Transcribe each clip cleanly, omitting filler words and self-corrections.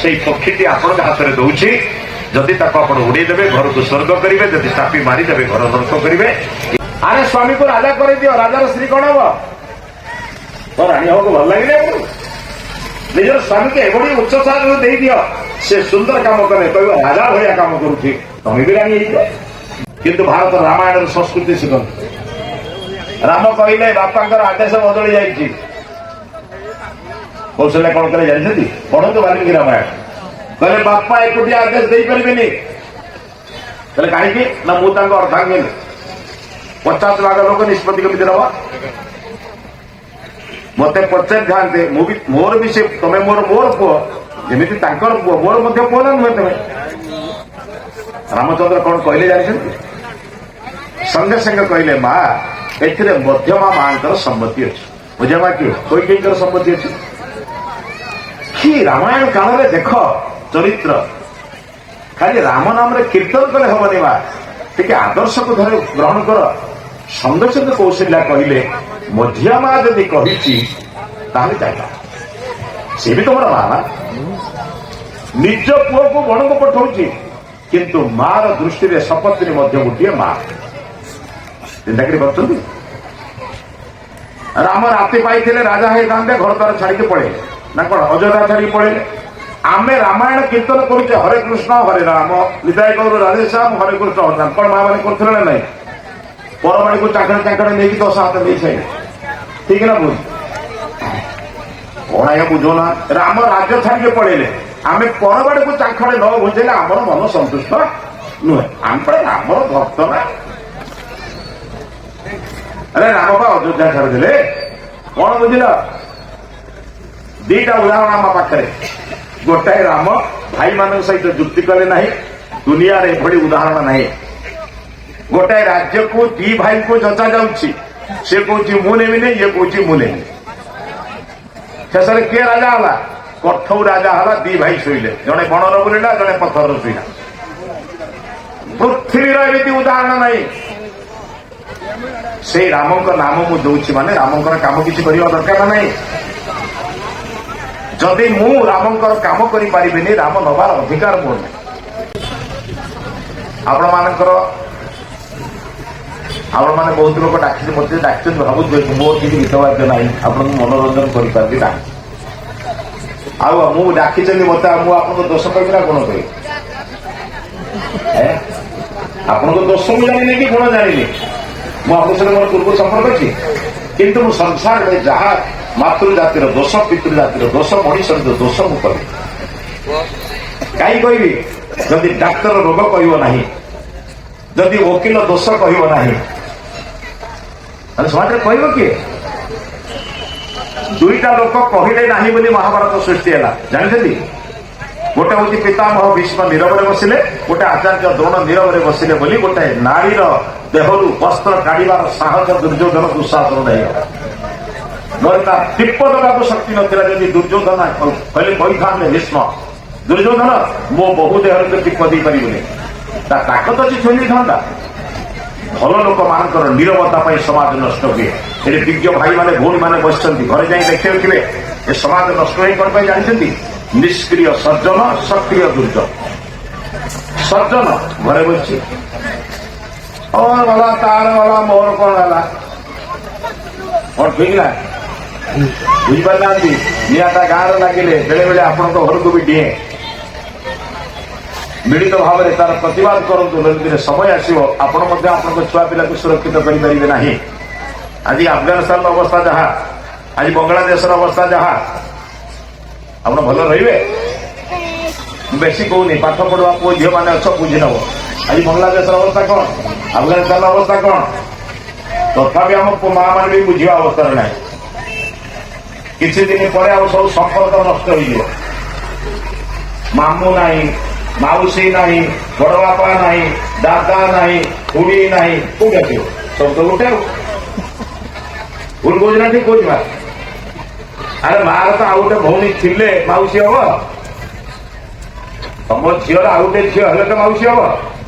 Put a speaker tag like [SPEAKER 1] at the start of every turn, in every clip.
[SPEAKER 1] সেই পক্ষীটি আপনার হাতের দৌছি, যদি তাকে আপনার উড়াইদেবে ঘরକୁ স্বর্গ করবে, যদি চাপি মারিদেবে ঘর নরক করবে। আরে স্বামীকে রাজা করে দিও, রাজার স্ত্রী কଣ হব? রানী হବାକୁ ଭଲ ଲାଗିଲେ ଆପଣଙ୍କୁ? ନିଜର ସ୍ୱାମୀকে ଏଭଳି ଉଚ୍ଚ ସ୍ଥାନ ଦେଇଦିଅ, ସେ ସୁନ୍ଦର କାମ କଲେ କହିବ ରାଜା ଭଳିଆ କାମ କରୁଛି, ତମେ ବି ରାଣୀ ହେଇଯିବ। କିନ୍ତୁ ଭାରତ ରାମାୟଣର ସଂସ୍କୃତି ଶିଖନ୍ତୁ। ରାମ କହିଲେ ବାପାଙ୍କର ଆଦେଶ ବଦଳି ଯାଇଛି। କୌଶଲ୍ୟା କଣ କଲେ ଜାଣିଛନ୍ତି? ପଢନ୍ତୁ ବାଲ୍ମୀକି ରାମାୟଣ। କହିଲେ ବାପା ଏକୁଟିଆ ଆଦେଶ ଦେଇପାରିବେନି। କହିଲେ କାହିଁକି? ନା ମୁଁ ତାଙ୍କ ଅର୍ଦ୍ଧାଙ୍ଗିନୀ, 50 ଭାଗ ଲୋକ ନିଷ୍ପତ୍ତି କେମିତି ନେବ? ମତେ ପଚାରିଥାନ୍ତେ, ମୋର ବି ସେ, ତମେ ମୋର ପୁଅ, ଯେମିତି ତାଙ୍କର ପୁଅ, ମୋର ମଧ୍ୟ ପୁଅ ନା ନୁହେଁ ତମେ? ରାମଚନ୍ଦ୍ର କଣ କହିଲେ ଜାଣିଛନ୍ତି? ସଙ୍ଗେ ସଙ୍ଗେ କହିଲେ ମା, ଏଥିରେ ମଧ୍ୟମା ମାଙ୍କର ସମ୍ମତି ଅଛି। ମଧ୍ୟମା କିଏ? କୈକେୟୀଙ୍କର ସମ୍ମତି ଅଛି। କି ରାମାୟଣ କାଳରେ ଦେଖ ଚରିତ୍ର, ଖାଲି ରାମ ନାମରେ କୀର୍ତ୍ତନ କଲେ ହବନି ମା, ଟିକେ ଆଦର୍ଶକୁ ଧରି ଗ୍ରହଣ କର। ସଙ୍ଗେ ସଙ୍ଗେ କୌଶଲ୍ୟା କହିଲେ ମଧ୍ୟମା ଯଦି କହିଛି ତାହେଲେ ଚାଲ, ସେ ବି ତମର ମା ନା। ନିଜ ପୁଅକୁ ବଣକୁ ପଠାଉଛି, କିନ୍ତୁ ମାର ଦୃଷ୍ଟିରେ ଶପଥରେ ମଧ୍ୟ ଗୋଟିଏ ମା। ଚିନ୍ତା କରି ପାରୁଛନ୍ତି? ରାମ ରାତି ପାଇଥିଲେ ରାଜା ହେଇଥାନ୍ତେ, ଘର ଦ୍ୱାର ଛାଡିକି ପଳେଇଲେ ନା କଣ? ଅଯୋଧ୍ୟା ଛାଡିକି ପଳେଇଲେ। ଆମେ ରାମାୟଣ କୀର୍ତ୍ତନ କରୁଛେ ହରେ କୃଷ୍ଣ ହରେ ରାମ, ନିତାଇ ଗୌର ରାଧେ ଶ୍ୟାମ, ହରେ କୃଷ୍ଣ ହରେ ରାମ। କଣ ମା ମାନେ କରୁଥିଲେ ନା ନାଇଁ? ପରବାଣୀକୁ ଚାକଡେ ଚାକଡେ ନେଇକି 10 ହାତ ନେଇସାଇଲେ, ଠିକ ନା ବୁଝ? କଣ ଆଜ୍ଞା ବୁଝୁନା? ରାମ ରାଜ୍ୟ ଛାଡିକି ପଳେଇଲେ, ଆମେ ପରବାଣୀକୁ ଚାଖଡେ ନ ବୁଝେଇଲେ ଆମର ମନ ସନ୍ତୁଷ୍ଟ ନୁହେଁ। ଆମେ ରାମର ଭକ୍ତ ନା। ଆରେ ରାମ ବା ଅଯୋଧ୍ୟା ଛାଡିଦେଲେ, କଣ ବୁଝିଲ? ଦିଟା ଉଦାହରଣ ଆମ ପାଖରେ। ଗୋଟାଏ ରାମ ଭାଇମାନଙ୍କ ସହିତ ଯୁକ୍ତି କଲେ ନାହିଁ, ଦୁନିଆରେ ଏଭଳି ଉଦାହରଣ ନାହିଁ। ଗୋଟାଏ ରାଜ୍ୟକୁ 2 ଭାଇଙ୍କୁ ଯଚା ଯାଉଛି, ସେ କହୁଛି ମୁଁ ନେବିନି, ଇଏ କହୁଛି ମୁଁ ନେବି। ଶେଷରେ କିଏ ରାଜା ହେଲା? କଠଉ ରାଜା ହେଲା। 2 ଭାଇ ଶୋଇଲେ, ଜଣେ ବଣର ବୁଲିଲା, ଜଣେ ପଥରର ଶୋଇଲା। ପୃଥିବୀର ଏମିତି ଉଦାହରଣ ନାହିଁ। ସେଇ ରାମଙ୍କ ନାମ ମୁଁ ଦଉଛି ମାନେ ରାମଙ୍କର କାମ କିଛି କରିବା ଦରକାର ନାହିଁ। ଯଦି ମୁଁ ରାମଙ୍କର କାମ କରିପାରିବିନି, ରାମ ନବାର ଅଧିକାର ମୋର ନାହିଁ। ଆପଣମାନେ ବହୁତ ଲୋକ ଡାକିଛନ୍ତି, ମତେ ଡାକିଛନ୍ତି, ଭାବୁଛନ୍ତି ମୋର କିଛି ଗୀତ ବାଦ୍ୟ ନାହିଁ, ଆପଣଙ୍କୁ ମନୋରଞ୍ଜନ କରିପାରିବି ନାହିଁ। ଆଉ ମୁଁ ଡାକିଛନ୍ତି ମତେ, ମୁଁ ଆପଣଙ୍କ ଦୋଷ କହିବି ନା ଗୁଣ କହିବି? ଆପଣଙ୍କ ଦୋଷ ମୁଁ ଜାଣିନି କି ଗୁଣ ଜାଣିନି। ମୁଁ ଆପଣଙ୍କ ସହିତ ମୋର ପୂର୍ବ ସମ୍ପର୍କ ଅଛି, କିନ୍ତୁ ମୁଁ ସଂସାରରେ ଯାହା ମାତୃ ଜାତିର ଦୋଷ, ପିତୃ ଜାତିର ଦୋଷ, ମଣିଷର ଦୋଷ ମୁଁ କହିବି। କାହିଁ କହିବି? ଯଦି ଡାକ୍ତର ରୋଗ କହିବ ନାହିଁ, ଯଦି ଓକିଲ ଦୋଷ କହିବ ନାହିଁ, ତାହେଲେ ସମାଜରେ କହିବ କିଏ? 2ଟା ଲୋକ କହିଲେ ନାହିଁ ବୋଲି ମହାଭାରତ ସୃଷ୍ଟି ହେଲା, ଜାଣିଛନ୍ତି? ଗୋଟେ ହଉଛି ପିତାମହ ଭୀଷ୍ମ ନୀରବରେ ବସିଲେ, ଗୋଟେ ଆଚାର୍ଯ୍ୟ ଦ୍ରୋଣ ନୀରବରେ ବସିଲେ ବୋଲି ଗୋଟେ ନାରୀର ଦେହରୁ ବସ୍ତ୍ର କାଢିବାର ସାହସ ଦୁର୍ଯ୍ୟୋଧନ ଦୁଃଶାସନ ହେଇଗଲା। ନହେଲେ ତା ଟିପ ଦେବାକୁ ଶକ୍ତି ନଥିଲା। ଯଦି ଦୁର୍ଯ୍ୟୋଧନ କହିଥାନ୍ତେ ଭୀଷ୍ମ, ଦୁର୍ଯ୍ୟୋଧନ ମୋ ବହୁ ଦେହରେ ତ ଟିପ ଦେଇପାରିବୁନି, ତା ତାକତ ଅଛି ଛୁଇଁ ଦେଇଥାନ୍ତା। ଭଲ ଲୋକମାନଙ୍କର ନୀରବତା ପାଇଁ ସମାଜ ନଷ୍ଟ ହୁଏ। ଏଠି ଦିଗ୍ଜ ଭାଇମାନେ ଭଉଣୀମାନେ ବସିଛନ୍ତି, ଘରେ ଯାଇ ଦେଖିବେ ଏ ସମାଜ ନଷ୍ଟ ହୋଇ କଣ ପାଇଁ ଜାଣିଛନ୍ତି? ନିଷ୍କ୍ରିୟ ସଜ୍ଜନ, ସକ୍ରିୟ ଦୁର୍ଜନ। ସଜ୍ଜନ ଘରେ ବସିଛି, ଗଲା ତାର ଗଲା, ମୋର କଣ ହେଲା? କଣ ଠିକ ନା? ବୁଝିପାରିନାହାନ୍ତି? ନିଆଁଟା ଗାଁରେ ଲାଗିଲେ ବେଳେ ବେଳେ ଆପଣଙ୍କ ଘରକୁ ବି ଡିଏ। ମିଳିତ ଭାବରେ ତାର ପ୍ରତିବାଦ କରନ୍ତୁ, ଦିନେ ସମୟ ଆସିବ ଆପଣ ମଧ୍ୟ ଆପଣଙ୍କ ଛୁଆ ପିଲାକୁ ସୁରକ୍ଷିତ କରିପାରିବେ ନାହିଁ। ଆଜି ଆଫଗାନିସ୍ତାନର ଅବସ୍ଥା ଯାହା, ଆଜି ବାଂଲାଦେଶର ଅବସ୍ଥା ଯାହା, ଆପଣ ଭଲ ରହିବେ? ବେଶୀ କହୁନି, ପାଠ ପଢୁଆ ପୁଅ ଝିଅ ମାନେ ଅଛ, ବୁଝି ନବ। ଆଜି ବାଂଲାଦେଶର ଅବସ୍ଥା କଣ, ଆଫଗାନିସ୍ତାନର ଅବସ୍ଥା କଣ? ତଥାପି ଆମ ମା ମାନେ ବି ବୁଝିବା ଅବସ୍ଥାରେ ନାହିଁ। କିଛି ଦିନ ପରେ ଆଉ ସବୁ ସମ୍ପର୍କ ନଷ୍ଟ ହେଇଯିବ। ମାମୁଁ ନାହିଁ, ମାଉସୀ ନାହିଁ, ବଡ ବାପା ନାହିଁ, ଦାଦା ନାହିଁ, ଖୁଡି ନାହିଁ, କୋଉଠି ଆସିବ? ସବୁ ତ ଗୋଟେ। ଆଉ ଭୁଲ କହୁଛି ନା ଠିକ କହୁଛି ମା? ଆରେ ମାର ତ ଆଉ ଗୋଟେ ଭଉଣୀ ଥିଲେ ମାଉସୀ ହବ, ତମ ଝିଅର ଆଉ ଗୋଟେ ଝିଅ ହେଲେ ତ ମାଉସୀ ହବ।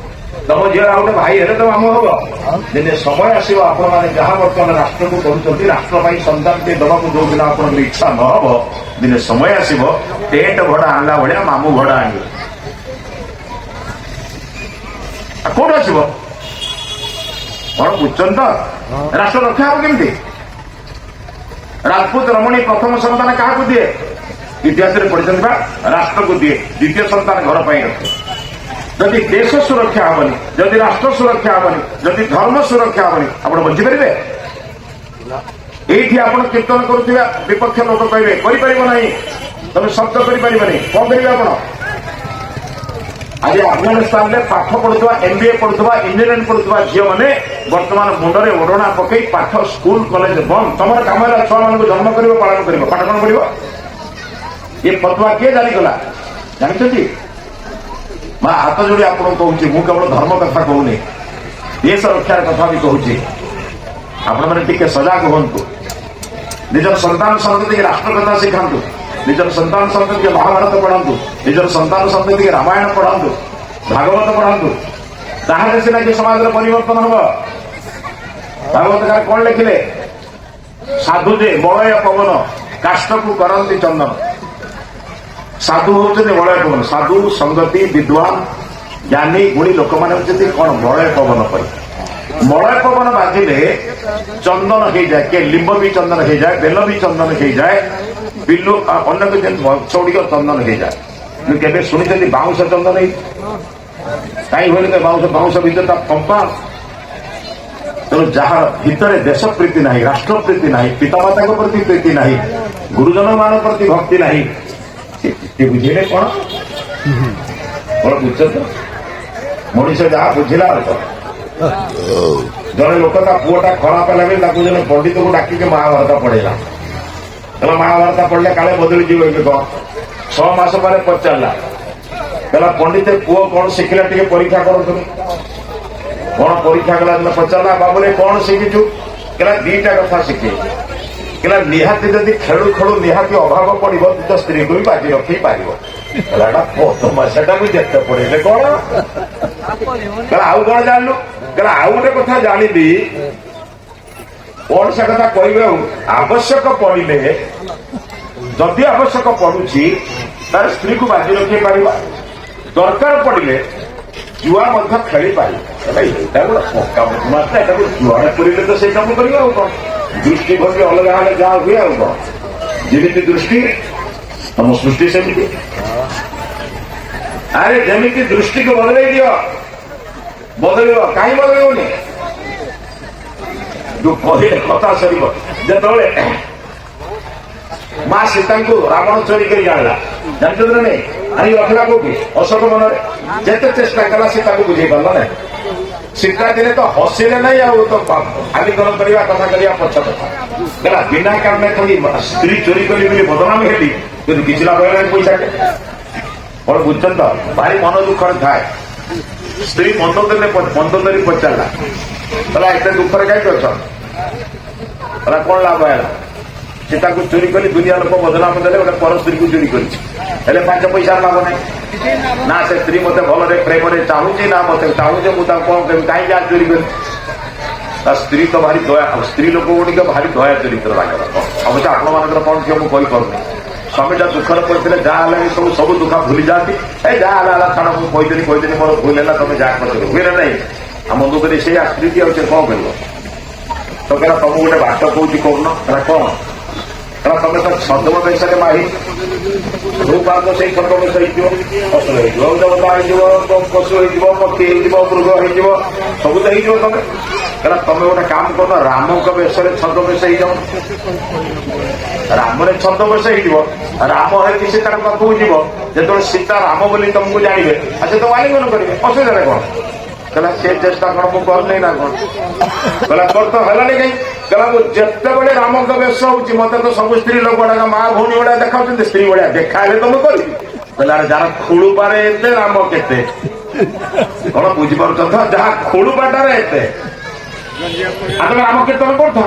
[SPEAKER 1] ତ ତମ ଝିଅ ଆଉ ଗୋଟେ ଭାଇ ହେଲେ ତ ମାମୁଁ ହବ। ଦିନେ ସମୟ ଆସିବ ଆପଣ ମାନେ ଯାହା ବର୍ତ୍ତମାନ ରାଷ୍ଟ୍ରକୁ କରୁଛନ୍ତି, ରାଷ୍ଟ୍ର ପାଇଁ ସନ୍ତାନଟିଏ ଦେବାକୁ ଯୋଉଦିନ ଆପଣଙ୍କର ଇଚ୍ଛା ନ ହବ, ଦିନେ ସମୟ ଆସିବ ଟେଣ୍ଟ ଭଡା ଆଣିଲା ଭଳିଆ ମାମୁଁ ଭଡା ଆଣିବେ। କୋଉଠି ଆସିବ କଣ ବୁଝୁଛନ୍ତି ତ? ରାଷ୍ଟ୍ର ରକ୍ଷା ହବ କେମିତି? ରାଜପୁତ ରମଣୀ ପ୍ରଥମ ସନ୍ତାନ କାହାକୁ ଦିଏ? ଇତିହାସରେ ପଢିଛନ୍ତି ବା, ରାଷ୍ଟ୍ରକୁ ଦିଏ। ଦ୍ୱିତୀୟ ସନ୍ତାନ ଘର ପାଇଁ ରଖେ। ଯଦି ଦେଶ ସୁରକ୍ଷା ହବନି, ଯଦି ରାଷ୍ଟ୍ର ସୁରକ୍ଷା ହବନି, ଯଦି ଧର୍ମ ସୁରକ୍ଷା ହବନି, ଆପଣ ବଞ୍ଚିପାରିବେ? ଏଇଠି ଆପଣ କୀର୍ତ୍ତନ କରୁଥିବା ବିପକ୍ଷ ଲୋକ କହିବେ କରିପାରିବ ନାହିଁ, ତମେ ଶବ୍ଦ କରିପାରିବନି, କଣ କରିବେ ଆପଣ? ଆଜି ଆଫଗାନିସ୍ତାନରେ ପାଠ ପଢୁଥିବା, MBA ପଢୁଥିବା, ଇଞ୍ଜିନିୟରିଂ ପଢୁଥିବା ଝିଅ ମାନେ ବର୍ତ୍ତମାନ ମୁଣ୍ଡରେ ଓଢଣା ପକେଇ ପାଠ, ସ୍କୁଲ କଲେଜ ବନ୍ଦ। ତମର କାମ ହେଲା ଛୁଆମାନଙ୍କୁ ଜନ୍ମ କରିବ, ପାଳନ କରିବ, ପାଠ କଣ କରିବ? ଏ ଫତୁଆ କିଏ ଜାରି କଲା ଜାଣିଛନ୍ତି? ମା ହାତ ଯୋଡି ଆପଣଙ୍କୁ କହୁଛି, ମୁଁ କେବଳ ଧର୍ମ କଥା କହୁନି, ଦେଶ ରକ୍ଷାର କଥା ବି କହୁଛି। ଆପଣମାନେ ଟିକେ ସଜାଗ ହୁଅନ୍ତୁ। ନିଜର ସନ୍ତାନ ସନ୍ତତିକି ରାଷ୍ଟ୍ର କଥା ଶିଖାନ୍ତୁ। ନିଜର ସନ୍ତାନ ସନ୍ତତିକି ମହାଭାରତ ପଢାନ୍ତୁ। ନିଜର ସନ୍ତାନ ସନ୍ତତିକି ରାମାୟଣ ପଢାନ୍ତୁ, ଭାଗବତ ପଢାନ୍ତୁ। ତାହେଲେ ସିନା କି ସମାଜର ପରିବର୍ତ୍ତନ ହବ। ଭାଗବତକାର କଣ ଲେଖିଲେ? ସାଧୁ ଯେ ବଳୟ ପବନ, କାଷ୍ଟକୁ କରନ୍ତି ଚନ୍ଦନ। ସାଧୁ ହଉଛନ୍ତି ବଳୟ ପବନ। ସାଧୁ ସଂଗତି, ବିଦ୍ୱାନ, ଜ୍ଞାନୀ, ଗୁଣୀ ଲୋକମାନେ ହଉଛନ୍ତି କଣ? ବଳୟ ପବନ ପାଇଁ। ବଳୟ ପବନ ବାଜିଲେ ଚନ୍ଦନ ହେଇଯାଏ। କିଏ ଲିମ୍ବ ବି ଚନ୍ଦନ ହେଇଯାଏ, ବେଲ ବି ଚନ୍ଦନ ହେଇଯାଏ, ବିଲୁ ଅନେକ ଯେମିତି ଗଛ ଗୁଡ଼ିକ ଚନ୍ଦନ ହେଇଯାଏ। କିନ୍ତୁ କେବେ ଶୁଣିଛନ୍ତି ବାଉଁଶ ଚନ୍ଦନ ହେଇ? କାହିଁ ହୁଏନି? ବାଉଁଶ ଭିତରେ ତା ପମ୍ପା। ତେଣୁ ଯାହା ଭିତରେ ଦେଶ ପ୍ରୀତି ନାହିଁ, ରାଷ୍ଟ୍ର ପ୍ରୀତି ନାହିଁ, ପିତାମାତାଙ୍କ ପ୍ରତି ପ୍ରୀତି ନାହିଁ, ଗୁରୁଜନ ମାନଙ୍କ ପ୍ରତି ଭକ୍ତି ନାହିଁ, ସେ ବୁଝିଲେ କଣ? କଣ ବୁଝୁଛ? ମଣିଷ ଯାହା ବୁଝିଲା ଆଉ କଣ? ଜଣେ ଲୋକ ତା ପୁଅଟା ଖରାପ ହେଲା ବୋଲି ତାକୁ ଜଣେ ପଣ୍ଡିତକୁ ଡାକିକି ମହାଭାରତ ପଢେଇଲା। କହିଲା ମହାଭାରତ ପଢିଲେ କାଳେ ବଦଳିଯିବ। ଏବେ କଣ 6 ମାସ ପରେ ପଚାରିଲା, କହିଲା ପଣ୍ଡିତ ପୁଅ କଣ ଶିଖିଲା ଟିକେ ପରୀକ୍ଷା କରନ୍ତୁ। କଣ ପରୀକ୍ଷା କଲା? ପଚାରିଲା ବାବୁରେ କଣ ଶିଖିଛୁ? କହିଲା 2ଟା କଥା ଶିଖେ। କହିଲା ନିହାତି ଯଦି ଖେଳୁ ଖେଳୁ ନିହାତି ଅଭାବ ପଡିବ, ତ ସ୍ତ୍ରୀକୁ ବି ବାଜି ରଖେଇ ପାରିବ। କହିଲା ଏଟା ସେଟାକୁ ଯେତେ ପଢେଇଲେ କଣ? କହିଲା ଆଉ କଣ ଜାଣିଲୁ? କହିଲା ଆଉ ଗୋଟେ କଥା ଜାଣିଲି। କଣ ସେ କଥା କହିବେ? ଆଉ ଆବଶ୍ୟକ ପଡିଲେ, ଯଦି ଆବଶ୍ୟକ ପଡୁଛି ତାର ସ୍ତ୍ରୀକୁ ବାଜି ରଖେଇ ପାରିବ, ଦରକାର ପଡିଲେ ଜୁଆ ମଧ୍ୟ ଖେଳି ପାରିବ। ଏଇଟା ଗୋଟେ ପକ୍କା ବଦମାସ, ଏଟାକୁ ଜୁଆରେ ପୁରିଲେ ତ ସେଇ କାମ କରିବ ଆଉ କଣ? ଦୃଷ୍ଟି ଭଙ୍ଗୀ ଅଲଗା ହେଲେ ଯାହା ହୁଏ ଆଉ କଣ? ଯେମିତି ଦୃଷ୍ଟି ତମ ସୃଷ୍ଟି ସେମିତି। ଆରେ ଯେମିତି ଦୃଷ୍ଟିକୁ ବଦଳେଇ ଦିଅ, ବଦଳିବ। କାହିଁ ବଦଳିବନି? ଯୋଉ କହିଲେ କଥା ସରିବ। ଯେତେବେଳେ ମା ସୀତାଙ୍କୁ ରାବଣ ଚୋରି କରି ଆଣିଲା, ଜାଣିଛନ୍ତି ନା ନାଇଁ? ଆଣି ରଖିଲା କୋଉଠି? ଅଶୋକ ବନରେ। ଯେତେ ଚେଷ୍ଟା କଲା ସେ ତାକୁ ବୁଝେଇ ପାରିଲା ନାହିଁ। ସୀତା ଦିନେ ତ ହସିଲେ ନାହିଁ, ଆଉ ତ ଆଲିଙ୍ଗନ କରିବା, କଥା କରିବା ପଛ କଥା। କହିଲା ବିନା କାରଣରେ ଖାଲି ସ୍ତ୍ରୀ ଚୋରି କରି ବୋଲି ବଦନାମ ହେଲି, କିନ୍ତୁ କିଛି ଲାଭ ହେଲାନି ପଇସା। କଣ ବୁଝୁଛନ୍ତି ତ? ଭାରି ମନ ଦୁଃଖରେ ଥାଏ। ସ୍ତ୍ରୀ ମନ୍ଦ ଧରି ପଚାରିଲା, କହିଲା ଏତେ ଦୁଃଖରେ କାହିଁକି ଅଛ? କହିଲା କଣ ଲାଭ ହେଲା? ସେ ତାକୁ ଚୋରି କରି ଦୁନିଆ ଲୋକ ବଦନାମ ଦେଲେ, ଗୋଟେ ପର ସ୍ତ୍ରୀକୁ ଚୋରି କରିଛି, ହେଲେ 5 ପଇସାର ଲାଭ ନାହିଁ। ନା ସେ ସ୍ତ୍ରୀ ମତେ ଭଲରେ ପ୍ରେମରେ ଚାହୁଁଛି, ନା ମତେ ଚାହୁଁଛି, ମୁଁ ତାକୁ କଣ କରିବି? କାହିଁକି ଆଜି ଚୋରି କରି? ତା ସ୍ତ୍ରୀ ତ ଭାରି ଦୟା, ସ୍ତ୍ରୀ ଲୋକ ଗୁଡ଼ିକ ଭାରି ଦୟା ଚରିତ୍ର ଲାଗିଲା। ଅବଶ୍ୟ ଆପଣମାନଙ୍କର କଣ ଥିବ ମୁଁ କହିପାରୁନି। ସ୍ୱାମୀଟା ଦୁଃଖରେ ପଡିଥିଲେ ଯାହା ହେଲା ସବୁ ଦୁଃଖ ଭୁଲି ଯାଆନ୍ତି। ଯାହା ହେଲା ଛାଡ, ମୁଁ କହିଦେଲି ମୋର ଭୁଲ ହେଲା, ତମେ ଯାହା କରିବ ହୁଏ ନା ନାହିଁ? ଆମ ଦୁଃଖରେ ସେଇଆ ସ୍ତ୍ରୀଟି ଆଉ ସେ କଣ କରିବ? ତ କହିଲା ତମକୁ ଗୋଟେ ବାଟ କହୁଛି କହୁନ। କହିଲା କଣ? କହିଲା ତମେ ତ ଛଦ୍ମ ବେଶରେ ମାହି, ରୂପାନ୍ତ ସେଇ ଛଦ୍ମ ବେଶ ହେଇଯିବ, ଅସୁର ହେଇଯିବ, ଦେବତା ହେଇଯିବ, ପଶୁ ହେଇଯିବ, ପକ୍ଷୀ ହେଇଯିବ, ମୃଗ ହେଇଯିବ, ସବୁ ତ ହେଇଯିବ ତମେ। କହିଲା ତମେ ଗୋଟେ କାମ କରୁନ, ରାମଙ୍କ ବେଶରେ ଛଦ୍ମ ବେଶ ହେଇଯାଉ। ରାମରେ ଛଦ୍ମ ବେଶ ହେଇଯିବ, ରାମ ହେଇକି ସୀତାଙ୍କ ପାଖକୁ ଯିବ। ଯେତେବେଳେ ସୀତା ରାମ ବୋଲି ତମକୁ ଜାଣିବେ, ଆଉ ସେ ତ ଆଲିଙ୍ଗନ କରିବେ, ଅସୁବିଧାରେ କଣ? କହିଲା ସେ ଚେଷ୍ଟା କଣ ମୁଁ କରୁନି ନା କଣ? କହିଲା ତୋର ତ ହେଲାନି କାହିଁ? କହିଲା ମୁଁ ଯେତେବେଳେ ରାମଙ୍କ ବେଶ ହଉଛି, ମତେ ତ ସବୁ ସ୍ତ୍ରୀ ଲୋକ ଗୁଡାକ ମା ଭଉଣୀ ଭଳିଆ ଦେଖାଉଛନ୍ତି, ସ୍ତ୍ରୀ ଭଳିଆ ଦେଖା ହେଲେ ତ ମୁଁ କରିବି। କହିଲା ଯାହାର ଖୁଳୁପାରେ ଏତେ ରାମ କେତେ? କଣ ବୁଝିପାରୁଛ ତ? ଯାହା ଖୁଳୁପାଟାରେ ଏତେ, ଆଉ ତମେ ରାମ କୀର୍ତ୍ତନ କରୁଥା,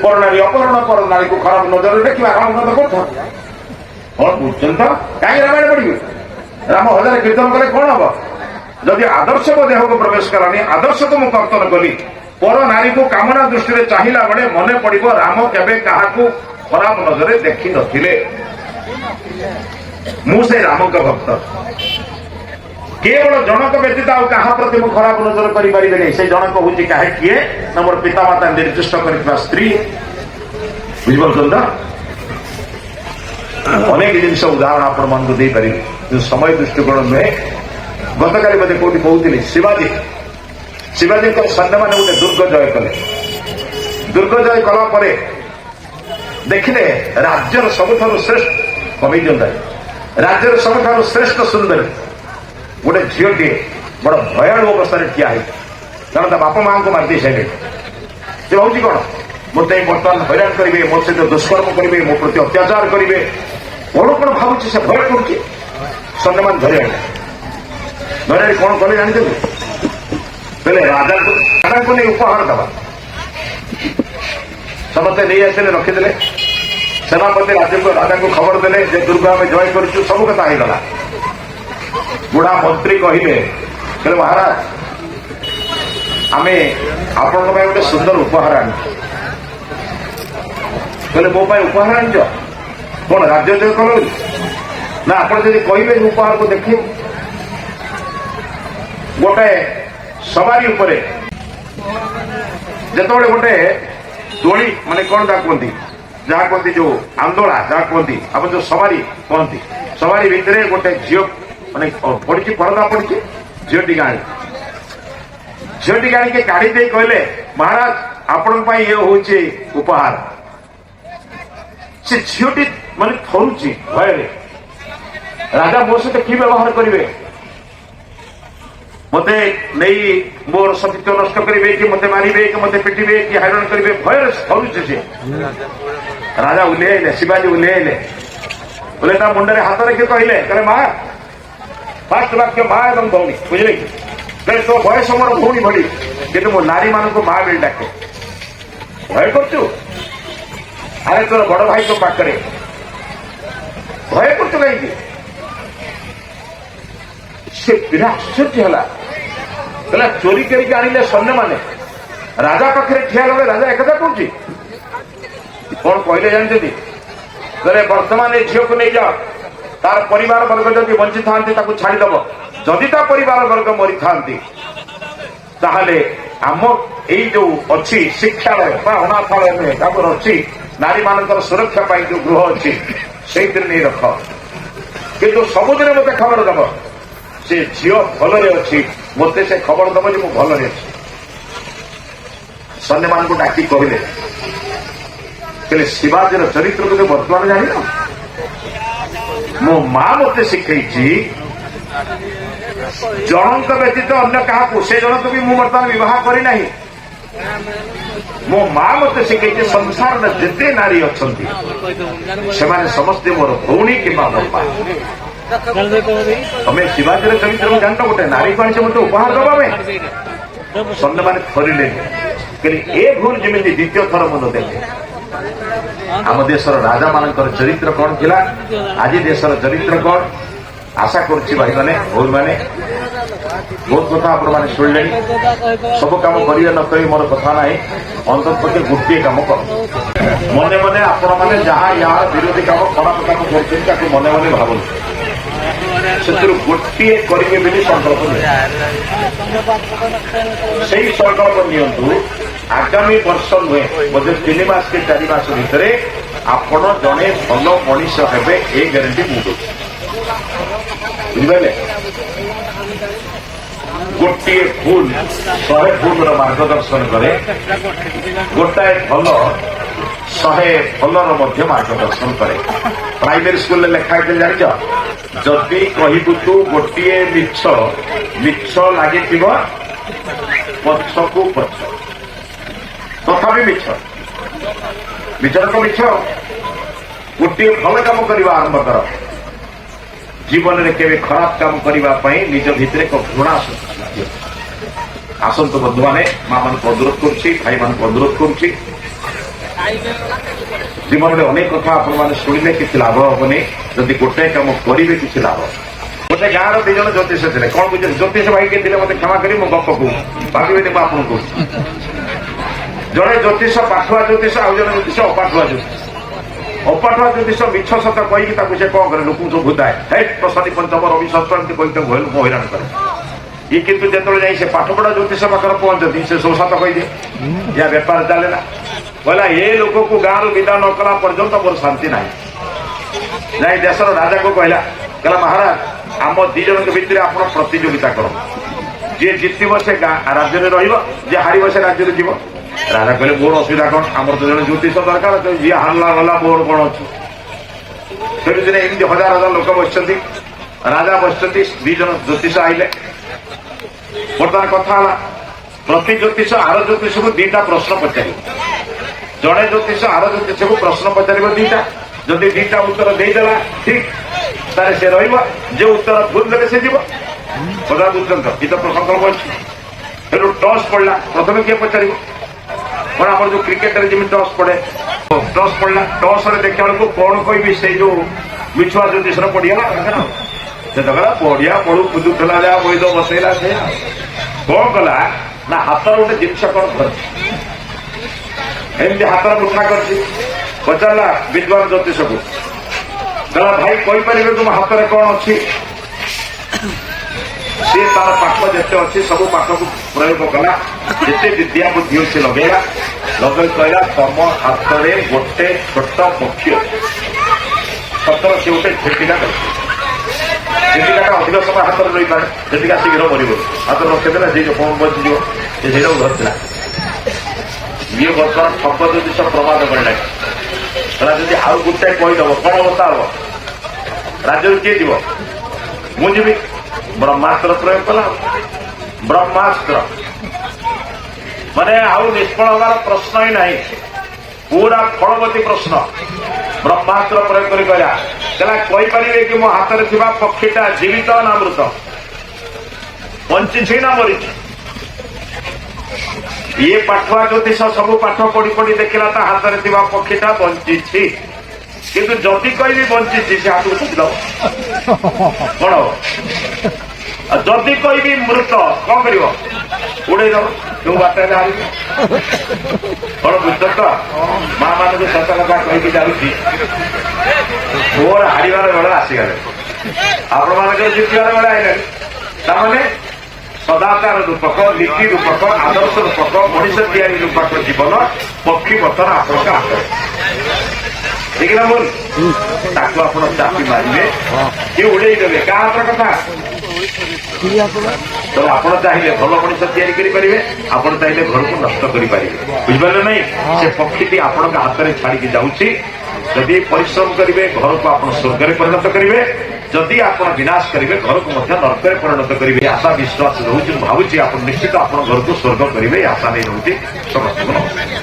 [SPEAKER 1] ପରନାରୀ ଅପହରଣ, ପରନାରୀକୁ ଖରାପ ନଜରରେ ଦେଖିବା, ରାମ କରୁଥା। କଣ ବୁଝୁଛନ୍ତି ତ? କାହିଁକି ରାମାୟଣ ପଢିବି? ରାମ 1000 କୀର୍ତ୍ତନ କଲେ କଣ ହବ? जदि आदर्श को देह को प्रवेश करानी आदर्श को मुझे कर्तन कली पर नारी को कामना दृष्टि चाहिला बेले मन पड़ो राम केवे क्या खराब नजर देखी नथिले मुझे राम का भक्त केवल जनक व्यतीत आउ क्या प्रति मुझे खराब नजर करें से जनक हूँ क्या किए ना मोर पितामाता निर्दिष्ट कर स्त्री बुझिपार अनेक जिन उदाहरण आपण मन को देपारे समय दृष्टिकोण नुहे गतकाली मत कौटी कहते शिवाजी सैन्य मैंने गोटे दुर्ग जय कले दुर्ग जय कला देखिले राज्यर सबुठ श्रेष्ठ कवि राज्यर सबुठ श्रेष्ठ सुंदर गोटे झीटे बड़ भयाणु अवस्था ठिया कारण ता बापा माँ को मारदे सारे से हूँ कौन मत बर्तमान हैरान करेंगे मो सहित दुष्कर्म करेंगे मो प्रति अत्याचार करेंगे कौन कौन भावुँ से भय कर सैन्य मान धरी धरी कौन कले जानते पहले राजा को नहीं उपहार दबा समस्ते नहीं आसे रखीदे सेनापति राजा को खबर देले जे दुर्ग आम जय कर सब कथा होगा बुढ़ा मंत्री कहले महाराज आम आपण गोटे सुंदर उपहार आनी कहले मो उपहार आनी कौन राज्य जय कल ना आप कहे उपहार को देखे गोटे सवारी उपरे जिते गोटे दोली माने कौन जहाँ कहती जहाँ कहती जो आंदोला जहाँ कहती आप जो सवारी कहती सवारी भितर गोटे झील माने पड़ी परदा पड़ी झीटी गाड़ी झीटी गाड़ी के काढ़ी दे कहले महाराज आपण ये हूँ उपहार से झीटी माने थरुची भय राजा मो सहित कि व्यवहार करेंगे मते नहीं मोर सतीत्व नष्ट करेंगे कि मते मारे कि मते पिटे कि हैरान करेंगे भय थरुचे से राजा उल्लेले शिवाजी उल्लेले बोले ता मुंडे हाथ रखी कहले माँ फास्ट वाक्य माँ एवं भौणी बुझे कि तो बयस मोर भौणी भली कि मो नारी मान को माँ बेल डाके भय करचु अरे तोर बड़ भाई तो पाखरे भय करचु कहीं से बिना आश्चर्य है चोरी करके आनिले सैन्य माने राजा पाखे ठिया लगे राजा एकथा कौन कौन कहले जानते कहले वर्तमान ये झील को नहीं जाओ तार परिवार वर्ग जदि बंची था छाड़ीदब जदि ता परिवार वर्ग मरी था आम यही जो अच्छी शिक्षालय अनाथालय नुहे अच्छी नारी मान सुरक्षा पाई जो गृह अच्छी से नहीं रख कि सबुदिन मत खबर दब से झील भल अच्छी मत से खबर दब जो भल अच्छी सैन्य मान को डाकी कहले शिवाजी चरित्र को बर्तमान जान मो माँ मत शिखई जनक व्यतीत अन्य क्या से जनक भी मुझे बर्तमान बहुत मो माँ मत शिखई संसार में जिते नारी अच्छा से समस्ते मोर भौणी कि मोर माँ तमें शिवाजी चरित्र जान गोटे नारी को आनी मत उपहार दबा में सैन्य मैंने थरिले ए भूल जमी द्वितीय थर मन देखे आम देशर राजा मान चरित्र कौन थिला आज देशर चरित्र कौन आशा करुच्ची भाई मैंने भौल मैंने बहुत कथा आप शुणिले सब कम करेंगे न कही मोर कथा ना अंतपक्षे गोटे कम कर मन मन आपण मैंने जहाँ यहाँ विरोधी कम खराब कम कर मन मन भावु से गोटे करेंगे संकल्प से संकल्प नियंतु आगामी वर्ष नुहे बोधे 3 मास के 4 मास भितर आपण जड़े भल मनीष हे ये ग्यारंटी मुझे बुझे गोटे भूल 100 भूल मार्गदर्शन करे गोटाए भल 100 भलर मार्गदर्शन करे प्राइमरी स्कूल लेखाई जान जदि कहबू तू गोटे मिछ मिछ लगे पछ को पछ तथापि मिछ मिछर तो मिछ गोटे भल कम करने आरंभ कर जीवन में केवे खराब काम करने निज भितर एक घृणा आसतु बंधु मैंने माँ मान अनुरोध करुच्ची भाई मान अनुरोध करुच्ची जीवन में अनेक कथा आपण शुणिले किसी लाभ हेनी जदि गोटे कम करेंगे किसी लाभ से गाँव दी जन ज्योतिष थे कौन बुझे ज्योतिष भाई किए थे मत क्षमा करी मो गप को भाविबे आपन को जड़े ज्योतिष पाठुआ ज्योतिष आउ जन ज्योतिष अपाठुआ ज्योतिष अपाठुआ ज्योतिष मिछ सत कहीकि से कौन करे लोक सब भूताए है प्रसादी पंचम रवि षष्ठ एमती कही लोक हैरान करे ये किंतु जो जाई से पाठपढ़ा ज्योतिष पाखर पहुंचती से सब सत कहीदे या बेपार चले ना बोला ये लोक को गाँव विदा न कला पर्यंत मोर शांति ना जाई देशर राजा को कहला कहला महाराज आम दी जन के भितर आप प्रतियोगिता कर जी जितब से राज्य में रे हार से राज्य में जीव राजा कहले मोर असुविधा कौन आमर तो जन ज्योतिष दरकार जी हारला गला मोर कौन अच्छी फिर दिन एमती हजार हजार लोक बस राजा बस दी जन ज्योतिष आइले बर्तमान कथा प्रति ज्योतिष आर ज्योतिष को दीटा प्रश्न पचार जड़े ज्योतिष आर ज्योतिष को प्रश्न पचार दीटा जदि दीटा उत्तर देदेला ठीक तारे से जो उत्तर भूल देते से जीव कदा बुझुंत ये तो संकल्प अच्छी फिर टॉस पड़ा प्रथम किए पचार कौन आम जो क्रिकेट जमी टॉस पड़े टॉस पड़ा टॉस देखा बेलू कौन कह से जो मिछुआ ज्योतिष पड़गला से तो कहला पढ़िया पढ़ू खुदुला जा वैद बसैला से कौन कला ना हाथर गोटे जिनस कौन करमती हाथर मुठा कर पचारा विद्वान ज्योतिष को कहला भाई कहीपर तुम हाथ में कौन अच्छी सी तार पाठ जिते अच्छी सब पाठ को प्रयोग कला जिते विद्या बुद्धि से लगेगा लगे कहला तम हाथ में गोटे छोट पक्षी सतर से गोटे झेटिका झेटिका अधिक समय हाथ में रही पाए झेटिका शीघ्र मर हाथ रखेदेला जी कौन बचिज से धरला ये बर्तमान ठक ज्योतिष प्रमाद करला जदि आउ गोटे कहीदेव कौन अवस्था हम राज्य किए जीव मुझे ब्रह्मास्त्र प्रयोग कला ब्रह्मास्त्र माने आउ निष्फल हमार प्रश्न ही नहीं पूरा फलवती प्रश्न ब्रह्मास्त्र प्रयोग कर कहीपर कि मो हाथ में थी पक्षीटा जीवित ना मृत बंची ना मरी ये पाठुआ ज्योतिष सब पाठ पढ़ी पढ़ी देखला हाथ में थी पक्षीटा बंची किंतु जदि कही बंची से हाथ को छुटद कौन हम जदि कही मृत कौन कर उड़ेदब जो बात हार कौन बुझ तो माँ मान सत कथा कहीकि जाऊँगी मोर हारिबार बेला आसीगले आपण मान जितबार बेला आईले ताने सदाचार रूपक नीति रूपक आदर्श रूपक मनुष्य तैयारी रूपक जीवन पक्षी बर्तन आपण हाथ ठीक ना बोल ताकू आप चापी मारे किए उड़े देवे क्या हाथ कथा तो आप चाहिए भल मनुष्य तैयारी करेंगे आप चाहिए घर को नष्ट करेंगे बुझिपारे नहीं से पक्षी आपण हाथ में छाड़ी जाऊँगी जदि परिश्रम करेंगे घर को आप स्वर्ग में परिणत करेंगे जदि आप विनाश करेंगे घर को नरक में परिणत करेंगे आशा विश्वास रोचे भावुँ आप निश्चित आप घर को स्वर्ग करेंगे आशा नहीं रोचे समस्त।